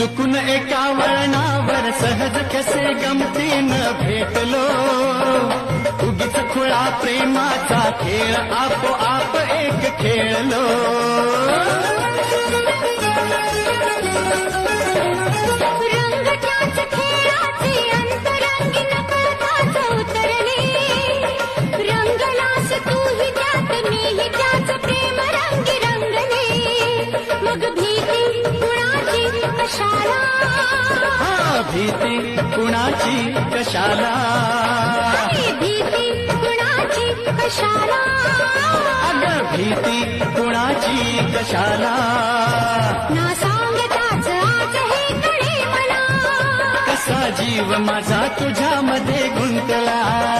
चुकून एका वळणावर सहज कसे गमतीनं भेटलो, उगीच खुळा प्रेमाचा खेळ आपोआप एक खेळलो. रंगताच खेळाचे अंतरंगी नकळताच उतरले, रंगलास तूही त्यात मीही त्याच प्रेम रंगी रंगले. मग भीती कुणाची कशाला, भीती कुणाची कशाला, भीती कुणाची कशाला, अगं भीती कुणाची कशाला. ना सांगताच आज हे कळे मला, कसा जीव माझा तुझ्यामध्ये गुंतला.